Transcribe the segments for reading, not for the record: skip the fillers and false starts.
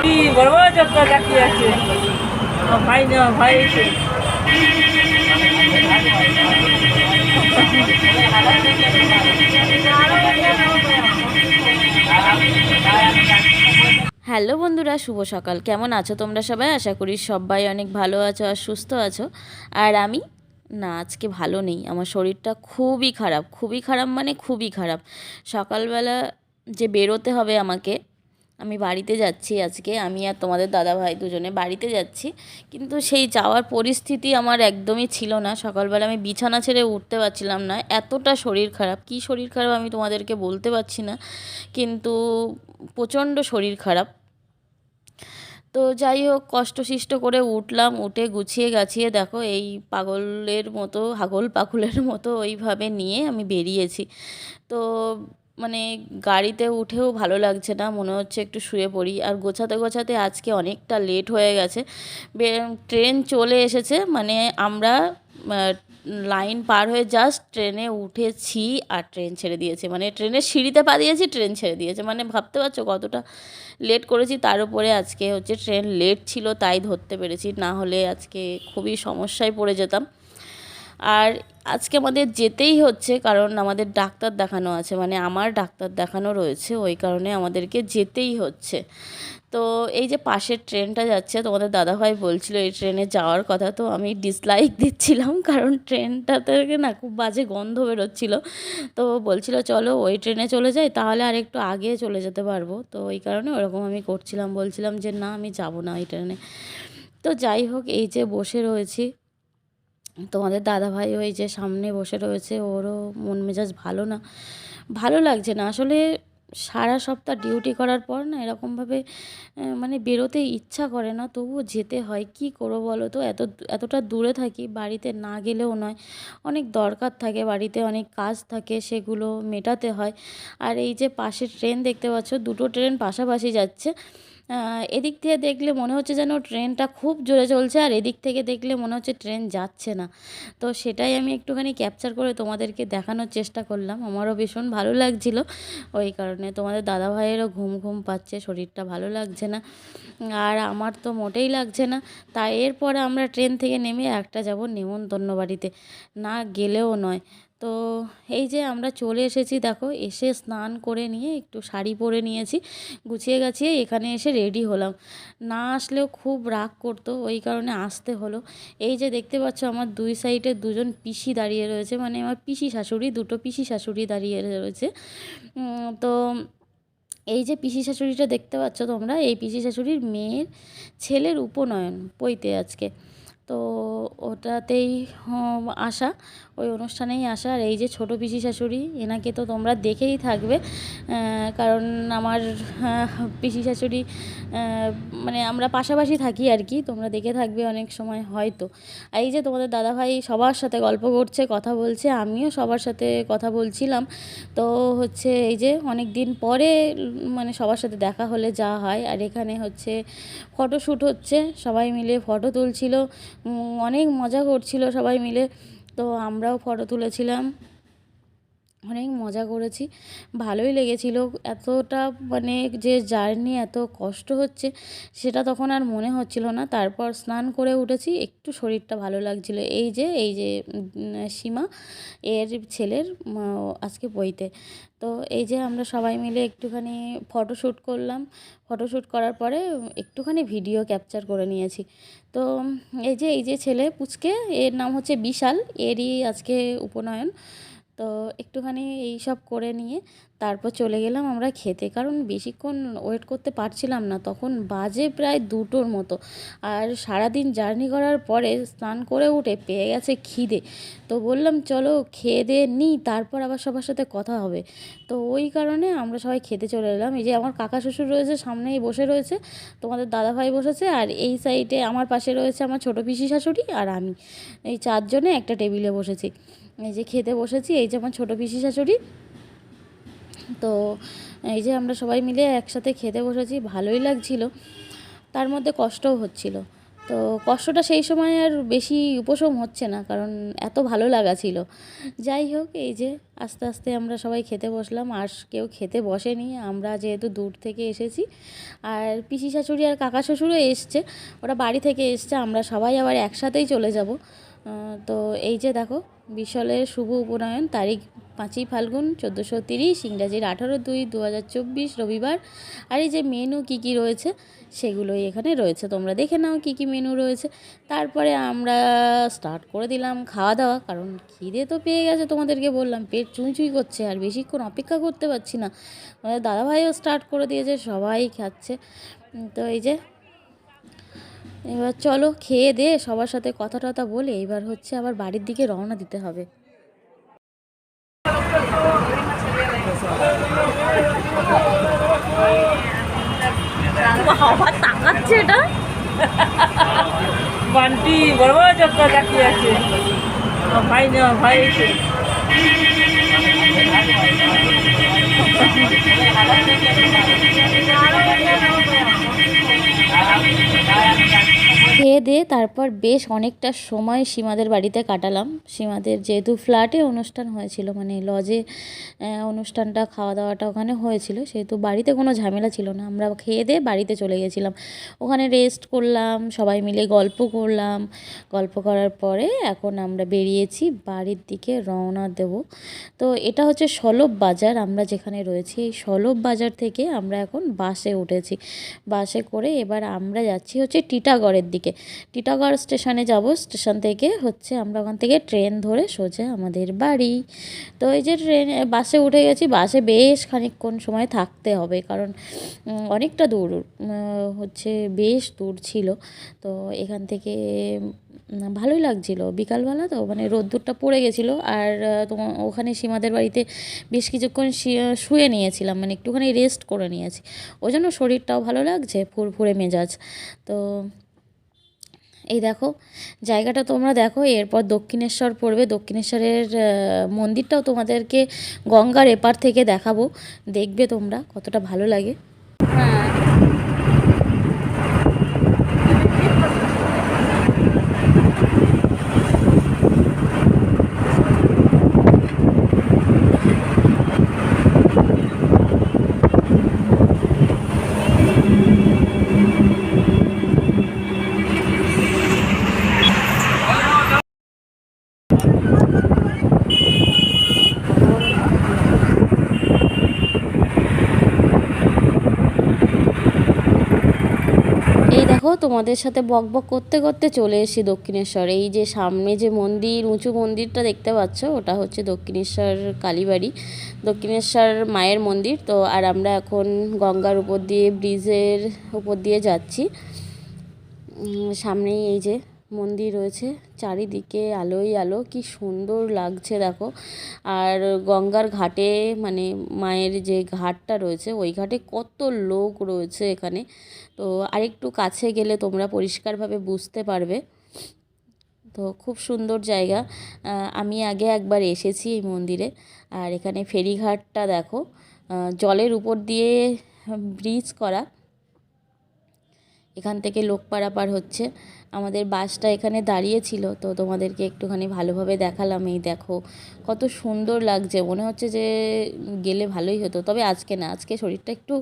কি বড় বড় চক্কর তাকিয়ে আছে ভাই না ভাই এসে হ্যালো বন্ধুরা, শুভ সকাল। কেমন আছো তোমরা সবাই? আশা করি সবাই অনেক ভালো আছো আর সুস্থ আছো। আর আমি না, আজকে ভালো নেই। আমার শরীরটা খুবই খারাপ, খুবই খারাপ, মানে খুবই খারাপ। সকালবেলা যে বেরোতে হবে আমাকে, আমি বাড়িতে যাচ্ছি আজকে, আমি আর তোমাদের দাদাভাই দুজনে বাড়িতে যাচ্ছি, কিন্তু সেই যাওয়ার পরিস্থিতি আমার একদমই ছিল না। সকালবেলা আমি বিছানা ছেড়ে উঠতে পারছিলাম না, এতটা শরীর খারাপ। কী শরীর খারাপ আমি তোমাদেরকে বলতে পারছি না, কিন্তু প্রচণ্ড শরীর খারাপ। তো যাই হোক, কষ্টসিষ্ট করে উঠলাম, উঠে গুছিয়ে গাছিয়ে দেখো এই পাগলের মতো, হাগল পাগলের মতো ওইভাবে নিয়ে আমি বেরিয়েছি। তো মানে গাড়িতে উঠেও ভালো লাগছে না, মনে হচ্ছে একটু শুয়ে পড়ি। আর গোছাতে গোছাতে আজকে অনেকটা লেট হয়ে গেছে। ট্রেন চলে এসেছে, মানে আমরা লাইন পার হয়ে জাস্ট ট্রেনে উঠেছি আর ট্রেন ছেড়ে দিয়েছে। মানে ট্রেনের সিঁড়িতে পা দিয়েছি, ট্রেন ছেড়ে দিয়েছে। মানে ভাবতে পারছো কতটা লেট করেছি। তার উপরে আজকে হচ্ছে ট্রেন লেট ছিল, তাই ধরতে পেরেছি, না হলে আজকে খুবই সমস্যায় পড়ে যেতাম। আর আজকে আমাদের যেতেই হচ্ছে, কারণ আমাদের ডাক্তার দেখানো আছে, মানে আমার ডাক্তার দেখানো রয়েছে, ওই কারণে আমাদেরকে যেতেই হচ্ছে। তো এই যে পাশের ট্রেনটা যাচ্ছে, তোমাদের দাদাভাই বলছিল এই ট্রেনে যাওয়ার কথা, তো আমি ডিসলাইক দিচ্ছিলাম, কারণ ট্রেনটা থেকে না খুব বাজে গন্ধ বেরোচ্ছিলো। তো বলছিল চলো ওই ট্রেনে চলে যাই, তাহলে আর একটু আগে চলে যেতে পারবো। তো ওই কারণে ওরকম আমি করছিলাম, বলছিলাম যে না, আমি যাব না ওই ট্রেনে। তো যাই হোক, এই যে বসে রয়েছি, তোমাদের দাদাভাই ওই যে সামনে বসে রয়েছে, ওরও মন মেজাজ ভালো না, ভালো লাগছে না আসলে। সারা সপ্তাহ ডিউটি করার পর না এরকমভাবে মানে বেরোতে ইচ্ছা করে না, তবুও যেতে হয়। কি করবো বলো তো, এতটা দূরে থাকি, বাড়িতে না গেলেও নয়। অনেক দরকার থাকে বাড়িতে, অনেক কাজ থাকে, সেগুলো মেটাতে হয়। আর এই যে পাশে ট্রেন দেখতে পাচ্ছ, দুটো ট্রেন পাশাপাশি যাচ্ছে। এদিক থেকে দেখলে মনে হচ্ছে যেন ট্রেনটা খুব জোরে চলছে, আর এদিক থেকে দেখলে মনে হচ্ছে ট্রেন যাচ্ছে না। তো সেটাই আমি একটুখানি ক্যাপচার করে তোমাদেরকে দেখানোর চেষ্টা করলাম। আমারও ভীষণ ভালো লাগছিল, ওই কারণে। তোমাদের দাদাভাইয়েরও ঘুম ঘুম পাচ্ছে, শরীরটা ভালো লাগছে না, আর আমার তো মোটেই লাগছে না। তাই এরপরে আমরা ট্রেন থেকে নেমে একটা যাব নেমন্তন্ন বাড়িতে, না গেলেও নয়। তো এই যে আমরা চলে এসেছি, দেখো এসে স্নান করে নিয়ে একটু শাড়ি পরে নিয়েছি, গুছিয়ে গাছিয়ে এখানে এসে রেডি হলাম। না আসলেও খুব রাগ করতো, ওই কারণে আসতে হলো। এই যে দেখতে পাচ্ছ আমার দুই সাইডে দুজন পিসি দাঁড়িয়ে রয়েছে, মানে আমার পিসি শাশুড়ি, দুটো পিসি শাশুড়ি দাঁড়িয়ে রয়েছে। তো এই যে পিসি শাশুড়িটা দেখতে পাচ্ছ তোমরা, এই পিসি শাশুড়ির মেয়ের ছেলের উপনয়ন পৈতে আজকে। তো ওটাতেই আসা, ওই অনুষ্ঠানেই আসা। আর এই যে ছোটো পিসি শাশুড়ি, এনাকে তো তোমরা দেখেই থাকবে, কারণ আমার পিসি শাশুড়ি মানে আমরা পাশাপাশি থাকি আর কি, তোমরা দেখে থাকবে অনেক সময় হয়তো। এই যে তোমাদের দাদাভাই সবার সাথে গল্প করছে, কথা বলছে, আমিও সবার সাথে কথা বলছিলাম। তো হচ্ছে এই যে অনেক দিন পরে মানে সবার সাথে দেখা হলে যা হয়। আর এখানে হচ্ছে ফটোশ্যুট হচ্ছে, সবাই মিলে ফটো তুলছিল, অনেক মজা করছিল সবাই মিলে। তো আমরাও ফটো তুলেছিলাম, অনেক মজা করেছি, ভালোই লেগেছিল। এতটা মানে যে জার্নি, এত কষ্ট হচ্ছে সেটা তখন আর মনে হচ্ছিল না। তারপর স্নান করে উঠেছি, একটু শরীরটা ভালো লাগছিল। এই যে সীমা এর ছেলের আজকে বইতে। তো এই যে আমরা সবাই মিলে একটুখানি ফটোশ্যুট করলাম, ফটোশ্যুট করার পরে একটুখানি ভিডিও ক্যাপচার করে নিয়েছি। তো এই যে ছেলে পুচকে, এর নাম হচ্ছে বিশাল, এরই আজকে উপনয়ন। তো একটুখানি এই সব করে নিয়ে তারপর চলে গেলাম আমরা খেতে, কারণ বেশিক্ষণ ওয়েট করতে পারছিলাম না, তখন বাজে প্রায় 2টোর মতো। আর সারাদিন জার্নি করার পরে স্নান করে উঠে পেয়ে গেছে খিদে। তো বললাম চলো খেয়ে দিয়ে নিই, তারপর আবার সবার সাথে কথা হবে। তো ওই কারণে আমরা সবাই খেতে চলে এলাম। এই যে আমার কাকা শ্বশুর রয়েছে, সামনেই বসে রয়েছে, তোমাদের দাদাভাই বসেছে, আর এই সাইডে আমার পাশে রয়েছে আমার ছোটো পিসি শাশুড়ি আর আমি। এই 4জনে একটা টেবিলে বসেছি, এই যে খেতে বসেছি। এই যে আমার ছোটো পিসি শাশুড়ি। তো এই যে আমরা সবাই মিলে একসাথে খেতে বসেছি, ভালোই লাগছিল, তার মধ্যে কষ্টও হচ্ছিল। তো কষ্টটা সেই সময় আর বেশি উপশম হচ্ছে না, কারণ এত ভালো লাগা ছিল। যাই হোক, এই যে আস্তে আস্তে আমরা সবাই খেতে বসলাম। আর কেউ খেতে বসেনি, আমরা যেহেতু দূর থেকে এসেছি। আর পিসি শাশুড়ি আর কাকা শ্বশুরও এসছে, ওরা বাড়ি থেকে এসছে। আমরা সবাই আবার একসাথেই চলে যাব। তো এই যে দেখো, বিশলের শুভ উপনয়ন, তারিখ 5ই ফাল্গুন 1430, ইংরাজির 18/2/2024, রবিবার। আর এই যে মেনু কী কী রয়েছে সেগুলোই এখানে রয়েছে, তোমরা দেখে নাও কী কী মেনু রয়েছে। তারপরে আমরা স্টার্ট করে দিলাম খাওয়া দাওয়া, কারণ খিদে তো পেয়ে গেছে, তোমাদেরকে বললাম পেট চুঁই করছে আর বেশিক্ষণ অপেক্ষা করতে পারছি না। আমাদের দাদাভাইও স্টার্ট করে দিয়েছে, সবাই খাচ্ছে। তো এই যে এবার চলো খেয়ে দে সবার সাথে কথা টথা বলে এবার হচ্ছে আবার বাড়ির দিকে রওনা দিতে হবে। আবার তাকাচ্ছে এটা, বান্টি বড় বড় চক্কর তাকিয়ে আছে। ভাই না ভাই এসে খেয়ে দিয়ে তারপর বেশ অনেকটা সময় সীমাদের বাড়িতে কাটালাম। সীমাদের যেহেতু ফ্ল্যাটে অনুষ্ঠান হয়েছিল, মানে লজে অনুষ্ঠানটা, খাওয়া দাওয়াটা ওখানে হয়েছিল, সেহেতু বাড়িতে কোনো ঝামেলা ছিল না। আমরা খেয়ে দিয়ে বাড়িতে চলে গেছিলাম, ওখানে রেস্ট করলাম, সবাই মিলে গল্প করলাম। গল্প করার পরে এখন আমরা বেরিয়েছি বাড়ির দিকে রওনা দেব। তো এটা হচ্ছে সলভ বাজার, আমরা যেখানে রয়েছি এই সলভ বাজার থেকে আমরা এখন বাসে উঠেছি। বাসে করে এবার আমরা যাচ্ছি হচ্ছে টিটাগড়ের দিকে। টিটাগড় স্টেশনে যাব, স্টেশন থেকে হচ্ছে আমরা ওখান থেকে ট্রেন ধরে সোজা আমাদের বাড়ি। তো এই যে বাসে উঠে গেছি, বাসে বেশ খানিকক্ষণ সময় থাকতে হবে, কারণ অনেকটা দূর, হচ্ছে বেশ দূর ছিল। তো এখান থেকে ভালোই লাগছিলো, বিকালবেলা তো মানে রোদ্দুরটা পড়ে গেছিলো। আর তোমার ওখানে সীমাদের বাড়িতে বেশ কিছুক্ষণ শুয়ে নিয়েছিলাম, মানে একটুখানি রেস্ট করে নিয়েছি, ওই জন্য শরীরটাও ভালো লাগছে, ফুরফুরে মেজাজ। তো এই দেখো জায়গাটা তোমরা দেখো, এরপর দক্ষিণেশ্বর পড়বে। দক্ষিণেশ্বরের মন্দিরটাও তোমাদেরকে গঙ্গার এপার থেকে দেখাবো, দেখবে তোমরা কতটা ভালো লাগে। হ্যাঁ, এই দেখো তোমাদের সাথে বক বক করতে করতে চলে এসেছি দক্ষিণেশ্বর। এই যে সামনে যে মন্দির, উঁচু মন্দিরটা দেখতে পাচ্ছ, ওটা হচ্ছে দক্ষিণেশ্বর কালীবাড়ি, দক্ষিণেশ্বর মায়ের মন্দির। তো আর আমরা এখন গঙ্গার উপর দিয়ে, ব্রিজের উপর দিয়ে যাচ্ছি। সামনেই এই যে মন্দির রয়েছে, চারিদিকে আলোই আলো, কি সুন্দর লাগছে দেখো। আর গঙ্গার ঘাটে, মানে মায়ের যে ঘাটটা রয়েছে ওই ঘাটে কত লোক রয়েছে এখানে। তো আরেকটু কাছে গেলে তোমরা পরিষ্কারভাবে বুঝতে পারবে। তো খুব সুন্দর জায়গা। আমি আগে একবার এসেছি এই মন্দিরে। আর এখানে ফেরিঘাটটা দেখো, জলের উপর দিয়ে ব্রিজ করা, এখান থেকে লোক পারাপার হচ্ছে। আমাদের বাসটা এখানে দাঁড়িয়েছিল, তো তোমাদেরকে একটুখানি ভালোভাবে দেখালাম। এই দেখো কত সুন্দর লাগছে, মনে হচ্ছে যে গেলে ভালোই হতো, তবে আজকে না, আজকে শরীরটা একটু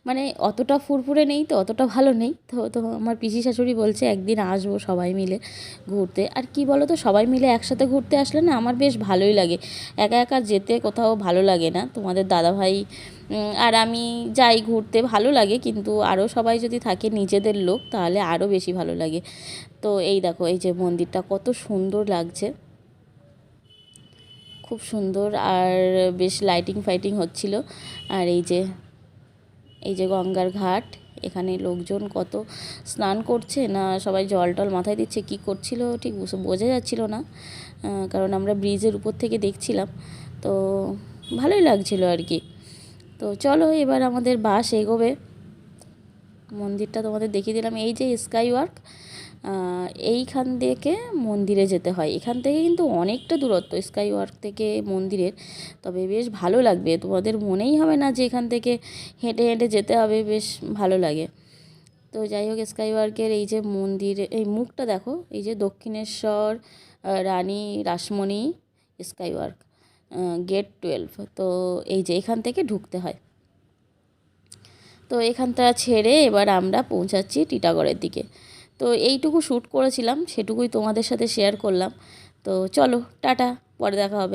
মানে অতটা ফুরফুরে নেই, তো অতটা ভালো নেই। তো আমার পিসি শাশুড়ি বলছে একদিন আসবো সবাই মিলে ঘুরতে। আর কি বলো তো, সবাই মিলে একসাথে ঘুরতে আসলে না আমার বেশ ভালোই লাগে, একা একা যেতে কোথাও ভালো লাগে না। তোমাদের দাদাভাই আর আমি যাই ঘুরতে, ভালো লাগে, কিন্তু আরও সবাই যদি থাকে নিজেদের লোক তাহলে আরও বেশি ভালো লাগে। তো এই দেখো, এই যে মন্দিরটা কত সুন্দর লাগছে, খুব সুন্দর। আর বেশ লাইটিং ফাইটিং হচ্ছিল। আর এই যে গঙ্গার ঘাট, এখানে লোকজন কত স্নান করছে না, সবাই জল টল মাথায় দিচ্ছে, কি করছিল ঠিক বোঝা যাচ্ছিল না, কারণ আমরা ব্রিজের উপর থেকে দেখছিলাম। তো ভালোই লাগছিল আর কি। তো চলো এবার আমাদের বাস এগোবে। মন্দিরটা তোমাদের দেখিয়ে দিলাম। এই যে স্কাই ওয়ার্ক, এইখান থেকে মন্দিরে যেতে হয়, এখান থেকে কিন্তু অনেকটা দূরত্ব স্কাই ওয়ার্ক থেকে মন্দিরের। তবে বেশ ভালো লাগবে, তোমাদের মনেই হবে না যে এখান থেকে হেঁটে হেঁটে যেতে হবে, বেশ ভালো লাগে। তো যাই হোক, স্কাইওয়ার্কের এই যে মন্দির, এই মুখটা দেখো, এই যে দক্ষিণেশ্বর রানী রাসমণি স্কাইওয়ার্ক, গেট 12। তো এই যে এখান থেকে ঢুকতে হয়। তো এখানটা ছেড়ে এবার আমরা পৌঁছাচ্ছি টিটাগড়ের দিকে। তো এইটুকু শ্যুট করেছিলাম, সেটুকুই তোমাদের সাথে শেয়ার করলাম। তো চলো টাটা, পরে দেখা হবে।